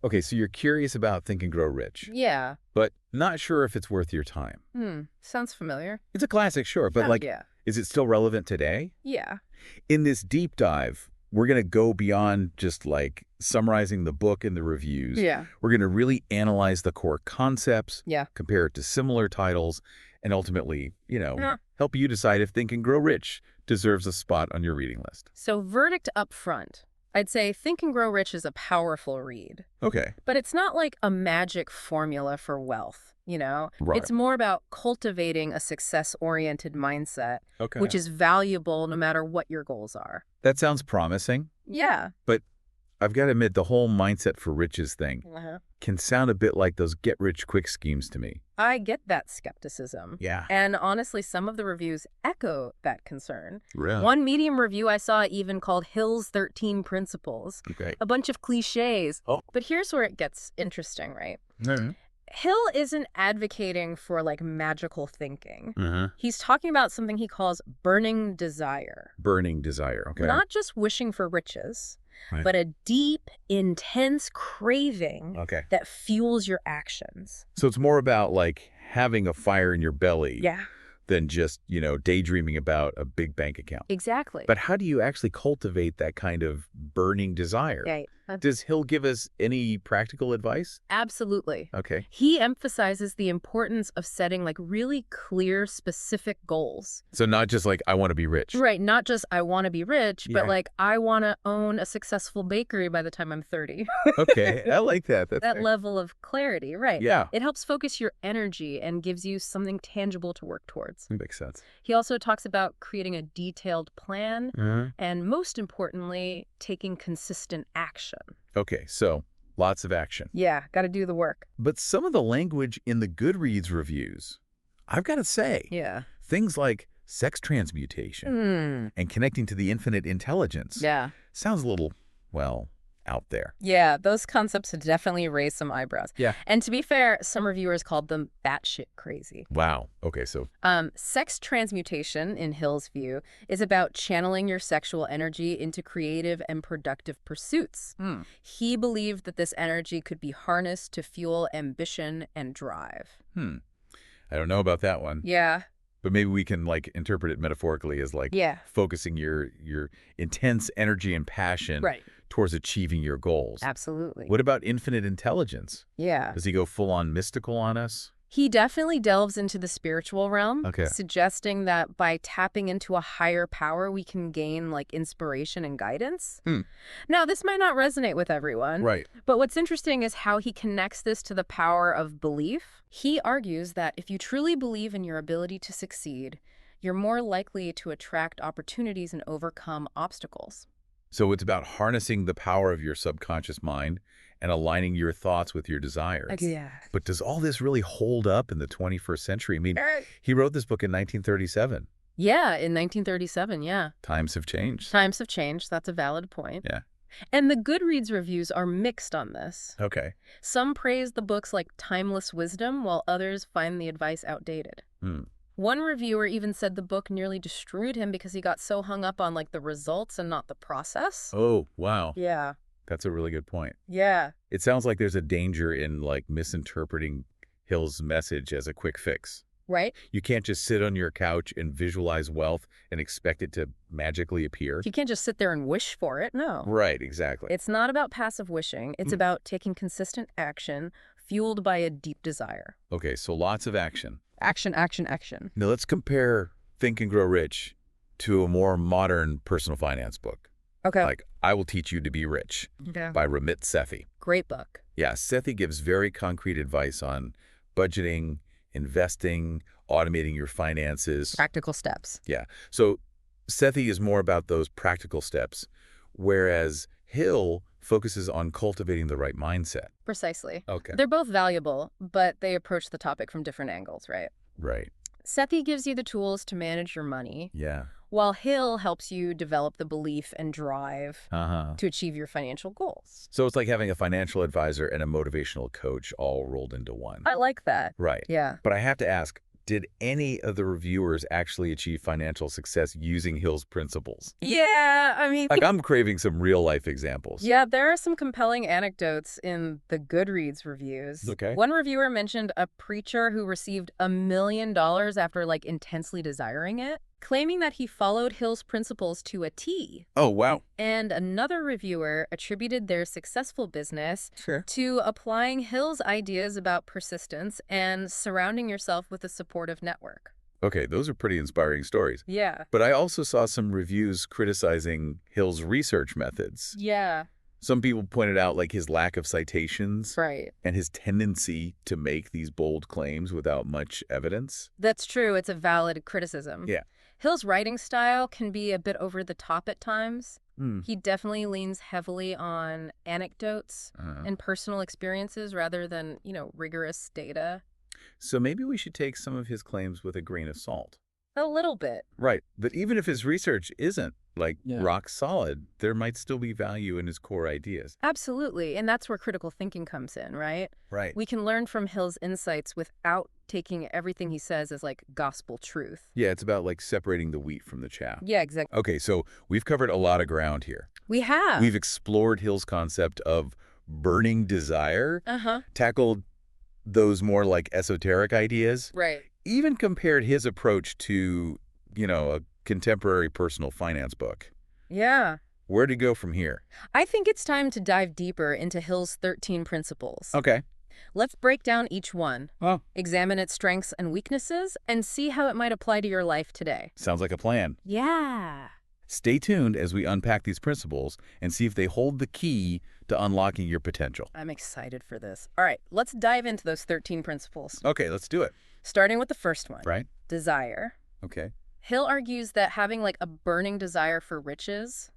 Okay, so you're curious about Think and Grow Rich, Yeah. but not sure if it's worth your time. Sounds familiar. It's a classic, sure, but Oh, like, yeah. is it still relevant today? Yeah. In this deep dive, we're going to go beyond just like summarizing the book and the reviews. Yeah. We're going to really analyze the core concepts, Yeah. compare it to similar titles, and ultimately, Yeah. help you decide if Think and Grow Rich deserves a spot on your reading list. So verdict up front. I'd say Think and Grow Rich is a powerful read, Okay. but it's not like a magic formula for wealth, Right. It's more about cultivating a success-oriented mindset, Okay. which is valuable no matter what your goals are. That sounds promising, Yeah. but I've got to admit the whole mindset for riches thing can sound a bit like those get-rich-quick schemes to me. I get that skepticism. Yeah. And honestly, some of the reviews echo that concern. Really? One Medium review I saw even called Hill's 13 Principles. Okay. A bunch of cliches. Oh. But here's where it gets interesting, right? Mm-hmm. Hill isn't advocating for like magical thinking. Mm-hmm. He's talking about something he calls burning desire. Burning desire, okay. Not just wishing for riches, Right. but a deep, intense craving Okay. that fuels your actions. So it's more about like having a fire in your belly Yeah, than just, daydreaming about a big bank account. exactly. But how do you actually cultivate that kind of burning desire? Yeah, Does Hill give us any practical advice? absolutely. Okay. He emphasizes the importance of setting like really clear, specific goals. So not just like, I want to be rich. Right, not just I want to be rich, but Yeah. like I want to own a successful bakery by the time I'm 30. Okay, I like that. That's That fair. level of clarity, right. Yeah. It helps focus your energy and gives you something tangible to work towards. That makes sense. He also talks about creating a detailed plan Uh-huh. and, most importantly, taking consistent action. Okay, so lots of action. Yeah, got to do the work. But some of the language in the Goodreads reviews, I've got to say, Yeah. things like sex transmutation and connecting to the infinite intelligence Yeah. sounds a little, well, out there. Yeah, those concepts have definitely raised some eyebrows. Yeah. And to be fair, some reviewers called them batshit crazy. Wow. Okay, so Sex transmutation, in Hill's view, is about channeling your sexual energy into creative and productive pursuits. He believed that this energy could be harnessed to fuel ambition and drive. I don't know about that one. Yeah. But maybe we can like interpret it metaphorically as like Yeah. focusing your intense energy and passion Right. towards achieving your goals. Absolutely. What about infinite intelligence? Yeah. Does he go full on mystical on us? He definitely delves into the spiritual realm, Okay. suggesting that by tapping into a higher power, we can gain like inspiration and guidance. Now, this might not resonate with everyone, Right. but what's interesting is how he connects this to the power of belief. He argues that if you truly believe in your ability to succeed, you're more likely to attract opportunities and overcome obstacles. So it's about harnessing the power of your subconscious mind and aligning your thoughts with your desires. Yeah. But does all this really hold up in the 21st century? I mean, he wrote this book in 1937. Yeah, in 1937, yeah. Times have changed. Times have changed. That's a valid point. Yeah. And the Goodreads reviews are mixed on this. Okay. Some praise the book's like timeless wisdom, while others find the advice outdated. One reviewer even said the book nearly destroyed him because he got so hung up on like the results and not the process. Oh, wow. Yeah. That's a really good point. Yeah. It sounds like there's a danger in like misinterpreting Hill's message as a quick fix. Right? You can't just sit on your couch and visualize wealth and expect it to magically appear. You can't just sit there and wish for it. No. Right, exactly. It's not about passive wishing. It's about taking consistent action fueled by a deep desire. Okay, so lots of action. Action, action, action. Now let's compare Think and Grow Rich to a more modern personal finance book. Okay. Like I Will Teach You to Be Rich Yeah. by Ramit Sethi. Great book. Yeah, Sethi gives very concrete advice on budgeting, investing, automating your finances. Practical steps. Yeah. So Sethi is more about those practical steps, whereas Hill focuses on cultivating the right mindset. Precisely. Okay. They're both valuable, but they approach the topic from different angles, right? Right. Sethi gives you the tools to manage your money, Yeah. while Hill helps you develop the belief and drive Uh-huh. to achieve your financial goals. So it's like having a financial advisor and a motivational coach all rolled into one. I like that. Right. Yeah. But I have to ask, Did any of the reviewers actually achieve financial success using Hill's principles? Yeah, I mean, Like, I'm craving some real-life examples. yeah, there are some compelling anecdotes in the Goodreads reviews. Okay. One reviewer mentioned a preacher who received $1 million after, like, intensely desiring it, claiming that he followed Hill's principles to a T. Oh, wow. And another reviewer attributed their successful business Sure. to applying Hill's ideas about persistence and surrounding yourself with a supportive network. Okay, those are pretty inspiring stories. Yeah. But I also saw some reviews criticizing Hill's research methods. Yeah. Some people pointed out, like, his lack of citations Right. and his tendency to make these bold claims without much evidence. That's true. It's a valid criticism. Yeah. Hill's writing style can be a bit over the top at times. Hmm. He definitely leans heavily on anecdotes and personal experiences rather than, rigorous data. So maybe we should take some of his claims with a grain of salt. A little bit. Right. But even if his research isn't, like, Yeah. rock solid, there might still be value in his core ideas. Absolutely. And that's where critical thinking comes in, right? Right. We can learn from Hill's insights without taking everything he says as, like, gospel truth. Yeah, it's about, like, separating the wheat from the chaff. Yeah, exactly. Okay, so we've covered a lot of ground here. We have. We've explored Hill's concept of burning desire, tackled those more, like, esoteric ideas, Right. even compared his approach to, a contemporary personal finance book. Yeah. Where to go from here? I think it's time to dive deeper into Hill's 13 principles. Okay. Let's break down each one, Well, examine its strengths and weaknesses, and see how it might apply to your life today. sounds like a plan. Yeah. Stay tuned as we unpack these principles and see if they hold the key to unlocking your potential. I'm excited for this. All right, let's dive into those 13 principles. Okay, let's do it. Starting with the first one, Right? desire. Okay. Hill argues that having, like, a burning desire for riches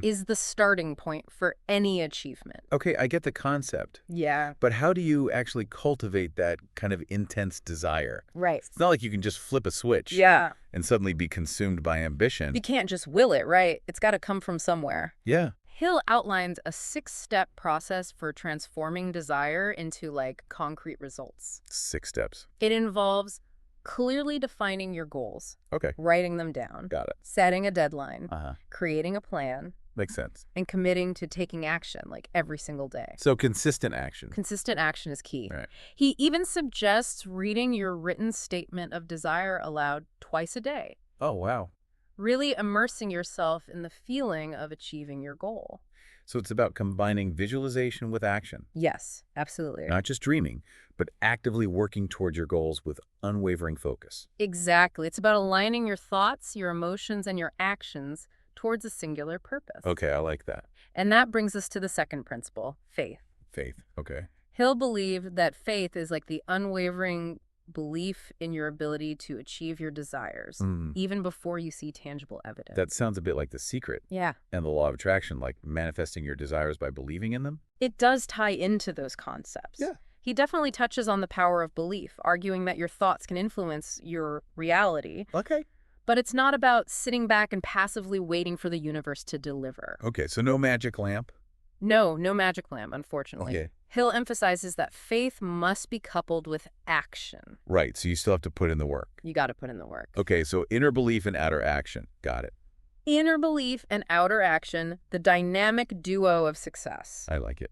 is the starting point for any achievement. Okay, I get the concept. Yeah. But how do you actually cultivate that kind of intense desire? Right. It's not like you can just flip a switch Yeah. and suddenly be consumed by ambition. You can't just will it, right? It's got to come from somewhere. Yeah. Hill outlines a 6-step process for transforming desire into, like, concrete results. 6 steps. It involves clearly defining your goals, Okay. writing them down, Got it. setting a deadline, Uh-huh. creating a plan, Makes sense. and committing to taking action, like, every single day. So consistent action. Consistent action is key. Right. He even suggests reading your written statement of desire aloud twice a day, Oh, wow. really immersing yourself in the feeling of achieving your goal. So it's about combining visualization with action. Yes, absolutely. Not just dreaming, but actively working towards your goals with unwavering focus. Exactly. It's about aligning your thoughts, your emotions, and your actions towards a singular purpose. Okay, I like that. And that brings us to the second principle, faith. Faith. Okay. Hill believed that faith is like the unwavering belief in your ability to achieve your desires, even before you see tangible evidence. That sounds a bit like The Secret Yeah. and the law of attraction, like manifesting your desires by believing in them. It does tie into those concepts. Yeah. He definitely touches on the power of belief, arguing that your thoughts can influence your reality. Okay. But it's not about sitting back and passively waiting for the universe to deliver. Okay, so no magic lamp. No magic lamp, unfortunately. Okay. Hill emphasizes that faith must be coupled with action. Right, so you still have to put in the work. You got to put in the work. Okay, so inner belief and outer action. Got it. Inner belief and outer action, the dynamic duo of success. I like it.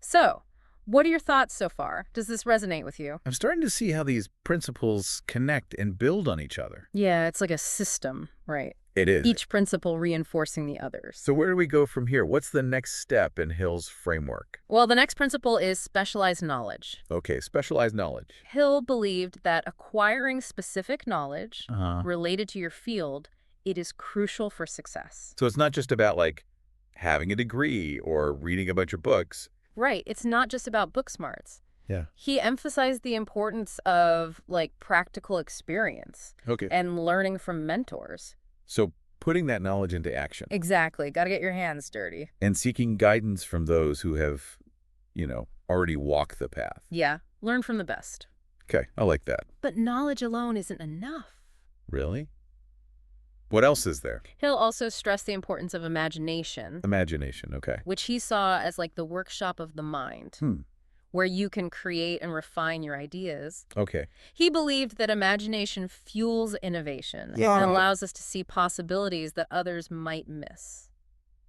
So, what are your thoughts so far? Does this resonate with you? I'm starting to see how these principles connect and build on each other. Yeah, it's like a system, right? It is. Each principle reinforcing the others. So where do we go from here? What's the next step in Hill's framework? Well, the next principle is specialized knowledge. Okay, specialized knowledge. Hill believed that acquiring specific knowledge Uh-huh. related to your field, it is crucial for success. So it's not just about, like, having a degree or reading a bunch of books. Right. It's not just about book smarts. Yeah. He emphasized the importance of, like, practical experience Okay. and learning from mentors. So putting that knowledge into action Exactly. Got to get your hands dirty. and seeking guidance from those who have, already walked the path. Yeah. Learn from the best. Okay, I like that. But knowledge alone isn't enough. Really? What else is there? Hill also stressed the importance of imagination, Imagination, okay. which he saw as like the workshop of the mind. where you can create and refine your ideas. Okay. He believed that imagination fuels innovation Yeah. and allows us to see possibilities that others might miss.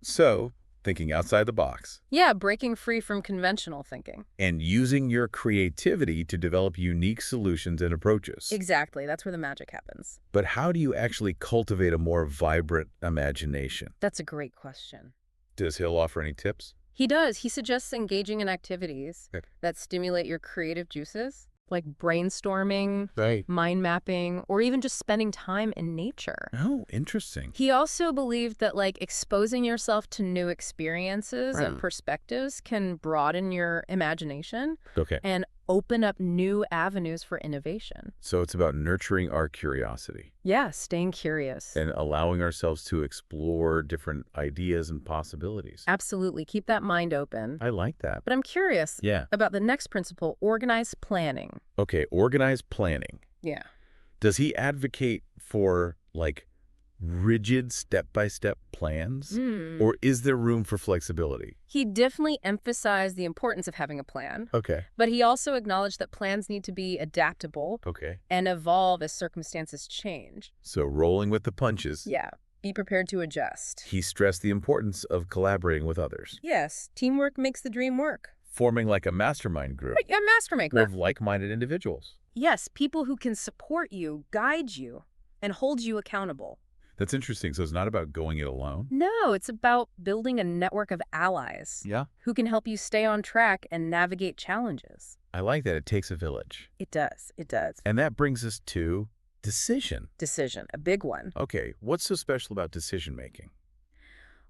So, thinking outside the box Yeah, breaking free from conventional thinking. and using your creativity to develop unique solutions and approaches. Exactly. That's where the magic happens. But how do you actually cultivate a more vibrant imagination? That's a great question. Does Hill offer any tips? He does. He suggests engaging in activities Okay. that stimulate your creative juices, like brainstorming, Right. mind mapping, or even just spending time in nature. Oh, interesting. He also believed that exposing yourself to new experiences and Right. perspectives can broaden your imagination Okay. and open up new avenues for innovation. So it's about nurturing our curiosity Yeah, staying curious. and allowing ourselves to explore different ideas and possibilities. Absolutely. Keep that mind open. I like that. But I'm curious Yeah. about the next principle, organized planning. Okay, organized planning. Yeah. Does he advocate for, rigid step-by-step plans? Or is there room for flexibility? He definitely emphasized the importance of having a plan, Okay. but he also acknowledged that plans need to be adaptable Okay. and evolve as circumstances change. So rolling with the punches. Yeah, be prepared to adjust. He stressed the importance of collaborating with others, Yes, teamwork makes the dream work. forming like a mastermind group A mastermind of group. like-minded individuals. Yes, people who can support you, guide you, and hold you accountable. That's interesting. So it's not about going it alone? No, it's about building a network of allies Yeah. who can help you stay on track and navigate challenges. I like that. It takes a village. It does. It does. And that brings us to decision. Decision, a big one. Okay, what's so special about decision-making?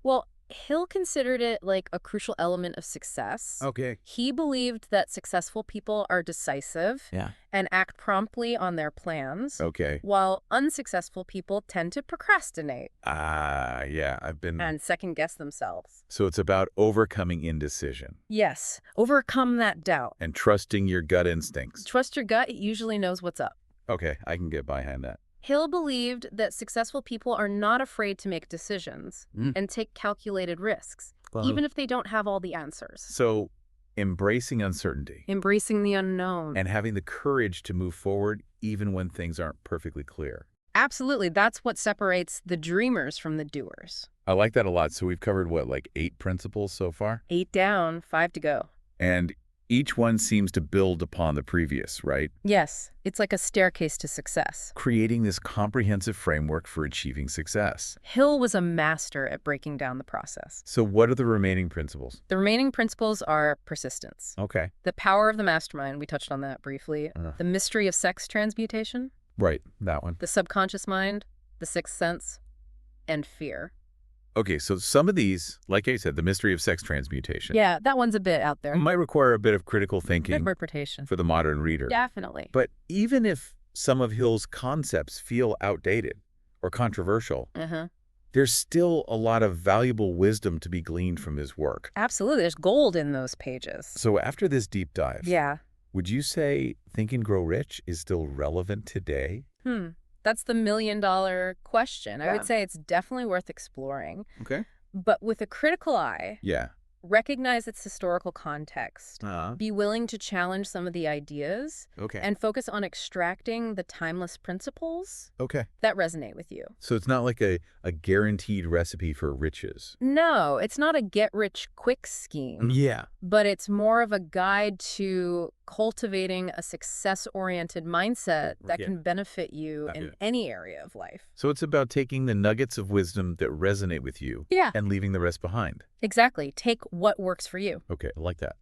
Well, Hill considered it like a crucial element of success. Okay. He believed that successful people are decisive Yeah. and act promptly on their plans, Okay. while unsuccessful people tend to procrastinate Yeah, I've been... and second-guess themselves. So it's about overcoming indecision Yes, overcome that doubt. and trusting your gut instincts. Trust your gut, it usually knows what's up. Okay, I can get behind that. Hill believed that successful people are not afraid to make decisions and take calculated risks, even if they don't have all the answers. So embracing uncertainty Embracing the unknown. and having the courage to move forward even when things aren't perfectly clear. Absolutely. That's what separates the dreamers from the doers. I like that a lot. So we've covered, 8 principles so far? 8 down, 5 to go. And each one seems to build upon the previous, right? Yes, it's like a staircase to success. Creating this comprehensive framework for achieving success. Hill was a master at breaking down the process. So what are the remaining principles? The remaining principles are persistence, Okay. the power of the mastermind, we touched on that briefly, the mystery of sex transmutation, Right, that one. the subconscious mind, the sixth sense, and fear. Okay, so some of these, like I said, the mystery of sex transmutation, Yeah, that one's a bit out there. might require a bit of critical thinking Interpretation. for the modern reader. Definitely. But even if some of Hill's concepts feel outdated or controversial, there's still a lot of valuable wisdom to be gleaned from his work. Absolutely. There's gold in those pages. So after this deep dive, Yeah. would you say Think and Grow Rich is still relevant today? That's the $1,000,000 question. I Yeah. would say it's definitely worth exploring, Okay. but with a critical eye. Yeah. Recognize its historical context. Uh-huh. Be willing to challenge some of the ideas Okay. and focus on extracting the timeless principles Okay. that resonate with you. So it's not like a guaranteed recipe for riches. No, it's not a get-rich-quick scheme, Yeah. but it's more of a guide to cultivating a success-oriented mindset that Yeah. can benefit you in Yeah. any area of life. So it's about taking the nuggets of wisdom that resonate with you Yeah, and leaving the rest behind. exactly. Take what works for you. Okay, I like that.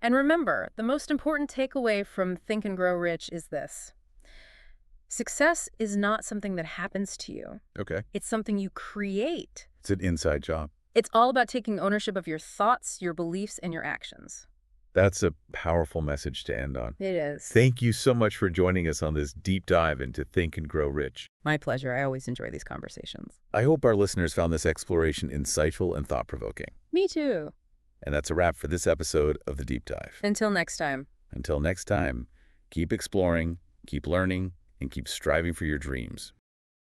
And remember, the most important takeaway from Think and Grow Rich is this. Success is not something that happens to you. Okay. It's something you create. It's an inside job. It's all about taking ownership of your thoughts, your beliefs, and your actions. That's a powerful message to end on. It is. Thank you so much for joining us on this deep dive into Think and Grow Rich. My pleasure. I always enjoy these conversations. I hope our listeners found this exploration insightful and thought-provoking. Me too. And that's a wrap for this episode of The Deep Dive. Until next time. Until next time, keep exploring, keep learning, and keep striving for your dreams.